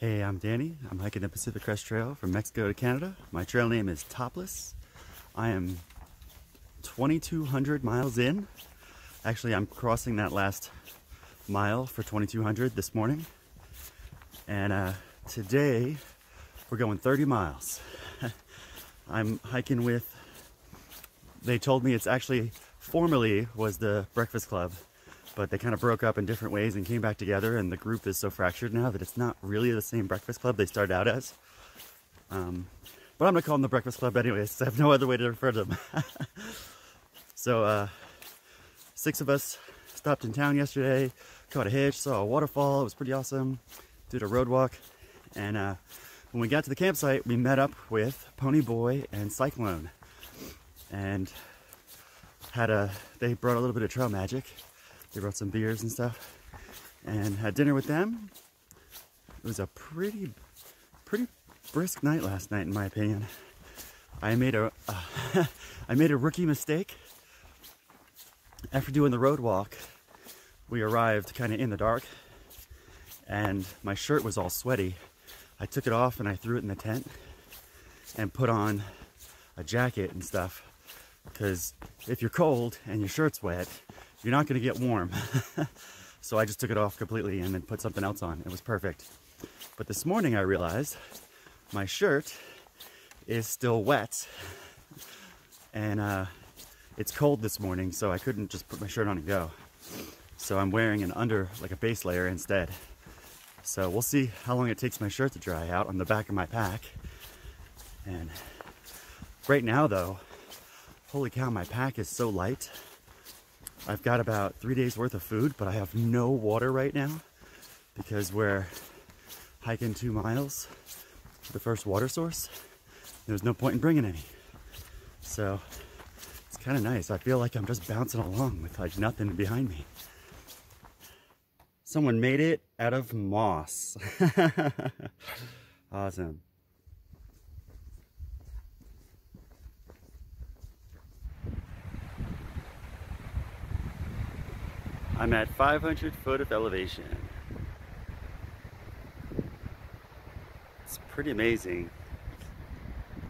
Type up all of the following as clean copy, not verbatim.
Hey, I'm Danny. I'm hiking the Pacific Crest Trail from Mexico to Canada. My trail name is Topless. I am 2,200 miles in. Actually, I'm crossing that last mile for 2,200 this morning. And today, we're going 30 miles. I'm hiking with, they told me it's actually formerly was the Breakfast Club, but they kind of broke up in different ways and came back together, and the group is so fractured now that it's not really the same Breakfast Club they started out as. But I'm gonna call them the Breakfast Club anyways. I have no other way to refer to them. So 6 of us stopped in town yesterday, caught a hitch, saw a waterfall. It was pretty awesome. Did a road walk, and when we got to the campsite, we met up with Pony Boy and Cyclone, and they brought a little bit of trail magic. They brought some beers and stuff, and had dinner with them. It was a pretty brisk night last night, in my opinion. I made a rookie mistake. After doing the road walk, we arrived kind of in the dark, and my shirt was all sweaty. I took it off and I threw it in the tent and put on a jacket and stuff, because if you're cold and your shirt's wet, you're not going to get warm. So I just took it off completely and then put something else on. It was perfect. But this morning I realized my shirt is still wet, and it's cold this morning, so I couldn't just put my shirt on and go. So I'm wearing like a base layer instead. So we'll see how long it takes my shirt to dry out on the back of my pack. And right now though, holy cow, my pack is so light. I've got about 3 days worth of food, but I have no water right now because we're hiking 2 miles to the first water source. There's no point in bringing any. So it's kind of nice. I feel like I'm just bouncing along with like nothing behind me. Someone made it out of moss. Awesome. I'm at 500 foot of elevation. It's pretty amazing.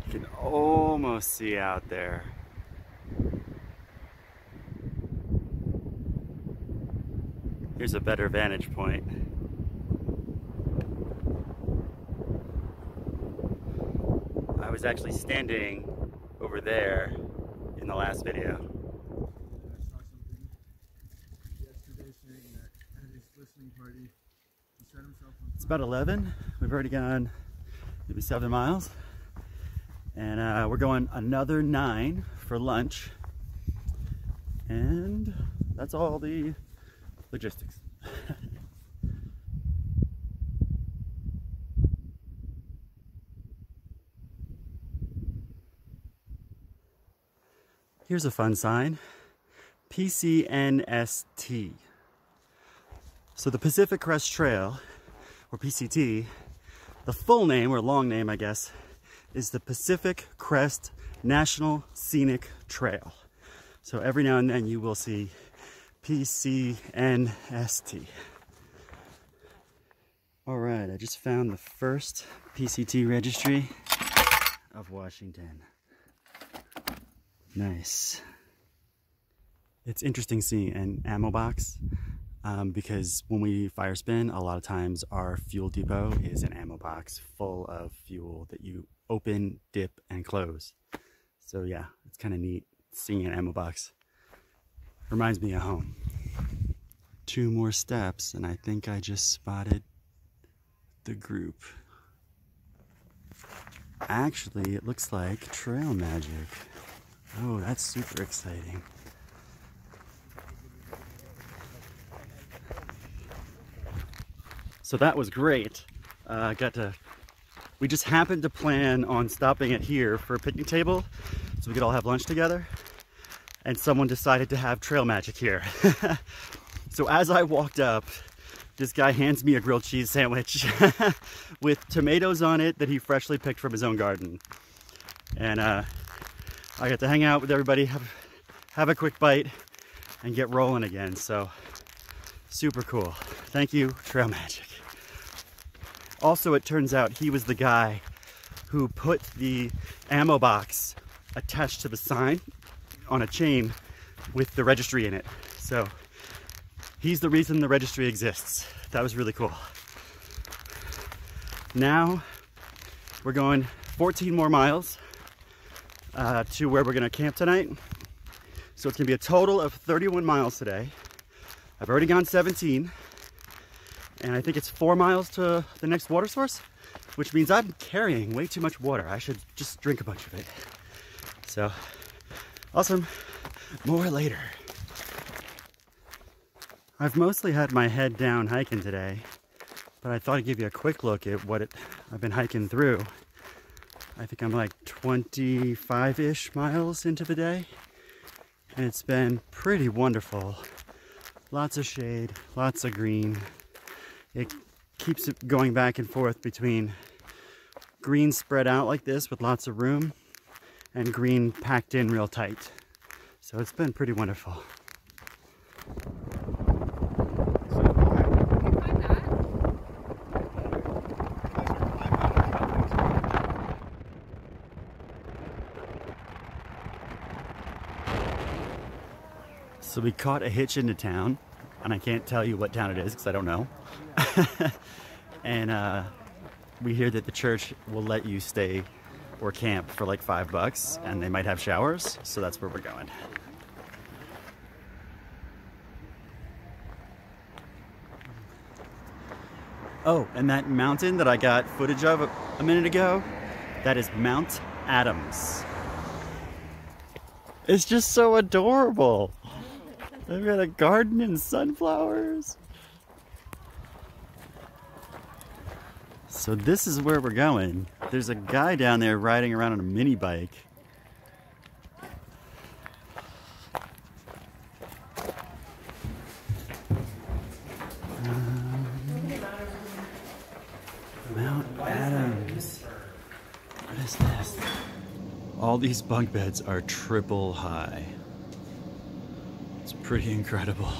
You can almost see out there. Here's a better vantage point. I was actually standing over there in the last video. It's about 11. We've already gone maybe 7 miles, and we're going another 9 for lunch, and that's all the logistics. Here's a fun sign, PCNST. So the Pacific Crest Trail, or PCT, the full name, or long name I guess, is the Pacific Crest National Scenic Trail. So every now and then you will see PCNST. All right, I just found the first PCT registry of Washington. Nice. It's interesting seeing an ammo box. Because when we fire spin, a lot of times our fuel depot is an ammo box full of fuel that you open, dip, and close. So yeah, it's kind of neat seeing an ammo box. Reminds me of home. 2 more steps and I think I just spotted the group. Actually, it looks like trail magic. Oh, that's super exciting. So that was great. We just happened to plan on stopping at here for a picnic table so we could all have lunch together. And someone decided to have trail magic here. So as I walked up, this guy hands me a grilled cheese sandwich with tomatoes on it that he freshly picked from his own garden. And I got to hang out with everybody, have a quick bite, and get rolling again. So super cool. Thank you, Trail Magic. Also, it turns out he was the guy who put the ammo box attached to the sign on a chain with the registry in it. So he's the reason the registry exists. That was really cool. Now we're going 14 more miles to where we're gonna camp tonight. So it's gonna be a total of 31 miles today. I've already gone 17, and I think it's 4 miles to the next water source, which means I'm carrying way too much water. I should just drink a bunch of it. So, awesome. More later. I've mostly had my head down hiking today, but I thought I'd give you a quick look at what I've been hiking through. I think I'm like 25-ish miles into the day, and it's been pretty wonderful. Lots of shade, lots of green. It keeps it going back and forth between green spread out like this with lots of room and green packed in real tight. So it's been pretty wonderful. So we caught a hitch into town, and I can't tell you what town it is because I don't know. And we hear that the church will let you stay or camp for like $5, and they might have showers, so that's where we're going. Oh, and that mountain that I got footage of a minute ago, that is Mount Adams. It's just so adorable. They've got a garden and sunflowers. So this is where we're going. There's a guy down there riding around on a mini bike. Mount Adams. What is this? All these bunk beds are triple high. It's pretty incredible.